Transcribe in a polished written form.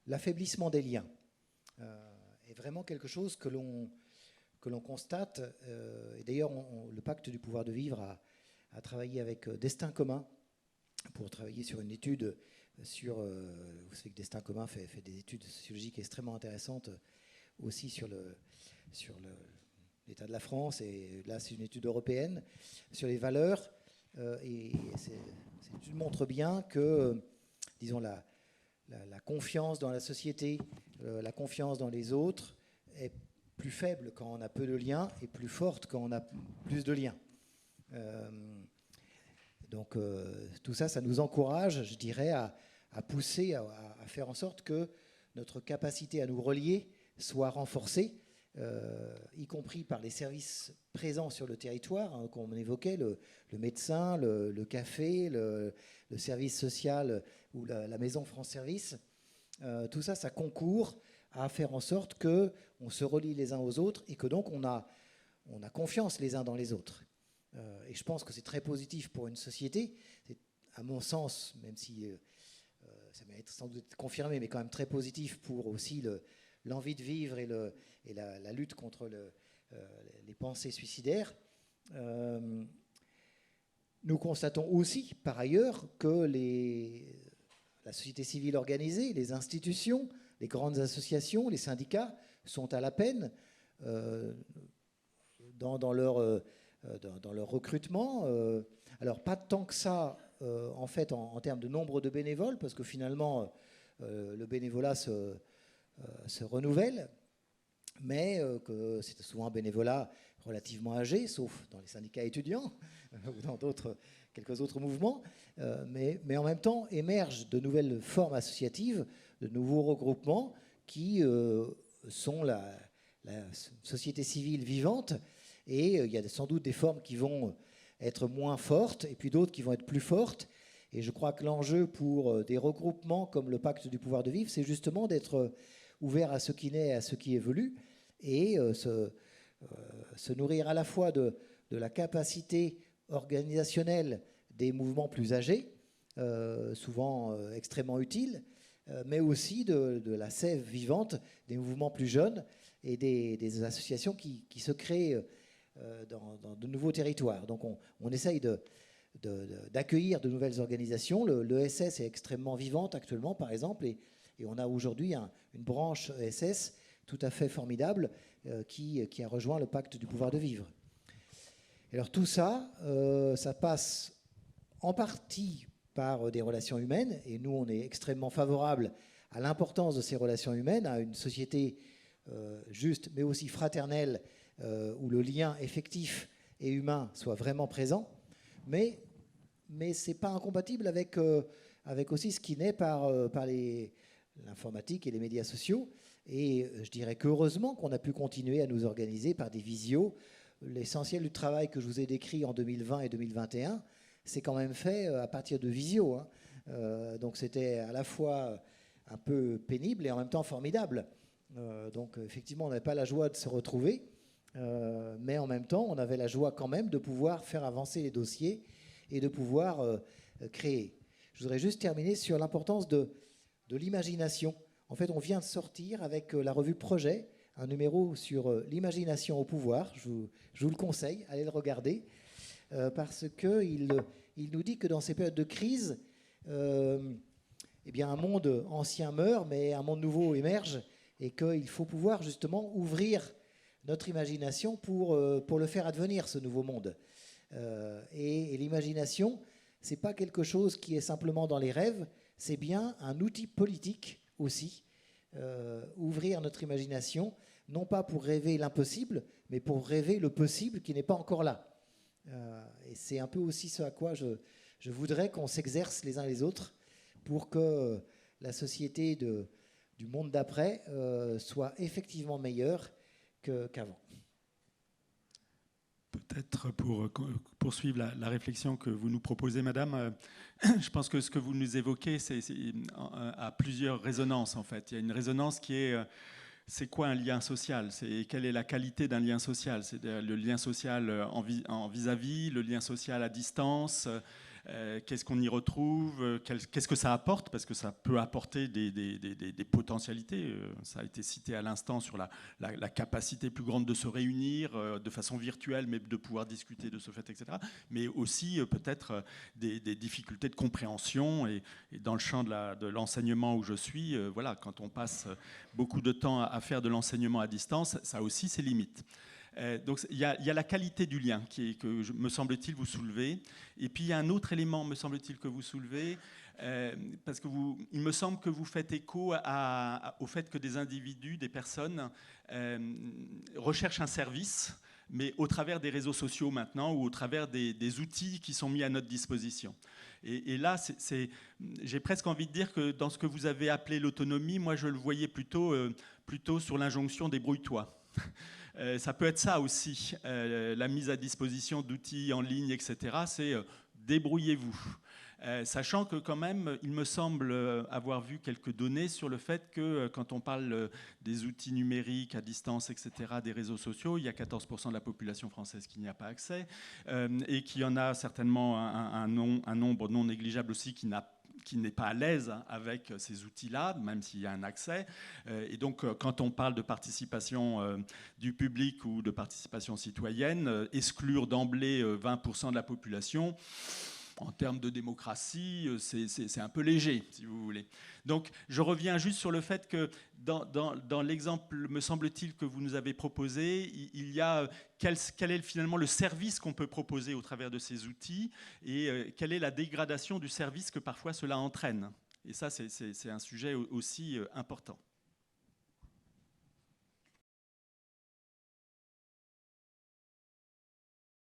l'affaiblissement des liens est vraiment quelque chose que l'on constate. Et d'ailleurs, le pacte du pouvoir de vivre a travaillé avec Destin commun pour travailler sur une étude sur... vous savez que Destin commun fait des études sociologiques extrêmement intéressantes aussi sur l'état de la France, et là c'est une étude européenne sur les valeurs, et cette étude montre bien que, disons, la confiance dans la société, la confiance dans les autres est plus faible quand on a peu de liens et plus forte quand on a plus de liens. Donc tout ça, ça nous encourage, je dirais, à pousser, à faire en sorte que notre capacité à nous relier soit renforcée, y compris par les services présents sur le territoire, hein, qu'on évoquait, le médecin, le café, le service social ou la maison France Service. Tout ça, ça concourt à faire en sorte qu'on se relie les uns aux autres et que donc on a confiance les uns dans les autres. Et je pense que c'est très positif pour une société. C'est, à mon sens, même si ça mérite sans doute d'être confirmé, mais quand même très positif pour aussi l'envie de vivre et la lutte contre les pensées suicidaires. Nous constatons aussi, par ailleurs, que la société civile organisée, les institutions, les grandes associations, les syndicats sont à la peine dans leur recrutement. Alors, pas tant que ça, en fait, en termes de nombre de bénévoles, parce que finalement, le bénévolat se renouvelle, mais que c'est souvent un bénévolat relativement âgé, sauf dans les syndicats étudiants ou dans quelques autres mouvements, mais en même temps émergent de nouvelles formes associatives, de nouveaux regroupements qui sont la société civile vivante, et il y a sans doute des formes qui vont être moins fortes et puis d'autres qui vont être plus fortes. Et je crois que l'enjeu pour des regroupements comme le pacte du pouvoir de vivre, c'est justement d'être ouvert à ce qui naît, à ce qui évolue, et se nourrir à la fois de la capacité organisationnelle des mouvements plus âgés, souvent extrêmement utiles, mais aussi de la sève vivante des mouvements plus jeunes et des associations qui se créent dans de nouveaux territoires. Donc on essaye d'accueillir de nouvelles organisations. Le SS est extrêmement vivante actuellement, par exemple, et on a aujourd'hui une branche SS tout à fait formidable qui a rejoint le pacte du pouvoir de vivre. Alors tout ça, ça passe en partie par des relations humaines, et nous on est extrêmement favorables à l'importance de ces relations humaines, à une société juste mais aussi fraternelle, où le lien effectif et humain soit vraiment présent, mais ce n'est pas incompatible avec aussi ce qui naît par l'informatique et les médias sociaux. Et je dirais qu'heureusement qu'on a pu continuer à nous organiser par des visios. L'essentiel du travail que je vous ai décrit en 2020 et 2021, c'est quand même fait à partir de visio, hein. Donc c'était à la fois un peu pénible et en même temps formidable. Donc effectivement, on n'avait pas la joie de se retrouver, mais en même temps, on avait la joie quand même de pouvoir faire avancer les dossiers et de pouvoir créer. Je voudrais juste terminer sur l'importance de l'imagination. En fait, on vient de sortir avec la revue Projet, un numéro sur l'imagination au pouvoir. Je vous le conseille, allez le regarder, parce qu'il nous dit que dans ces périodes de crise, eh bien, un monde ancien meurt, mais un monde nouveau émerge, et qu'il faut pouvoir justement ouvrir notre imagination pour le faire advenir, ce nouveau monde. Et l'imagination, ce n'est pas quelque chose qui est simplement dans les rêves, c'est bien un outil politique aussi. Ouvrir notre imagination, non pas pour rêver l'impossible, mais pour rêver le possible qui n'est pas encore là. Et c'est un peu aussi ce à quoi je voudrais qu'on s'exerce les uns les autres pour que la société du monde d'après soit effectivement meilleure qu'avant. Peut-être pour poursuivre la réflexion que vous nous proposez, Madame, je pense que ce que vous nous évoquez a plusieurs résonances, en fait. Il y a une résonance qui est, c'est quoi un lien social? Quelle est la qualité d'un lien social? C'est le lien social en vis-à-vis, le lien social à distance. qu'est-ce qu'on y retrouve, qu'est-ce que ça apporte, parce que ça peut apporter des potentialités. Ça a été cité à l'instant sur la capacité plus grande de se réunir de façon virtuelle, mais de pouvoir discuter de ce fait, etc. Mais aussi peut-être des difficultés de compréhension. Et dans le champ de l'enseignement où je suis, voilà, quand on passe beaucoup de temps à faire de l'enseignement à distance, ça a aussi ses limites. Donc il y a la qualité du lien que me semble-t-il vous soulevez. Et puis il y a un autre élément, me semble-t-il, que vous soulevez, parce que il me semble que vous faites écho au fait que des individus, des personnes recherchent un service, mais au travers des réseaux sociaux maintenant, ou au travers des outils qui sont mis à notre disposition. Et là, j'ai presque envie de dire que dans ce que vous avez appelé l'autonomie, moi je le voyais plutôt sur l'injonction débrouille-toi. Ça peut être ça aussi, la mise à disposition d'outils en ligne, etc. C'est débrouillez-vous. Sachant que quand même, il me semble avoir vu quelques données sur le fait que quand on parle des outils numériques à distance, etc., des réseaux sociaux, il y a 14% de la population française qui n'y a pas accès, et qu'il y en a certainement un nombre non négligeable aussi qui n'est pas à l'aise avec ces outils-là, même s'il y a un accès. Et donc, quand on parle de participation du public ou de participation citoyenne, exclure d'emblée 20% de la population, en termes de démocratie, c'est un peu léger, si vous voulez. Donc, je reviens juste sur le fait que dans l'exemple, me semble-t-il, que vous nous avez proposé, il y a quel est finalement le service qu'on peut proposer au travers de ces outils et quelle est la dégradation du service que parfois cela entraîne. Et ça, c'est un sujet aussi important.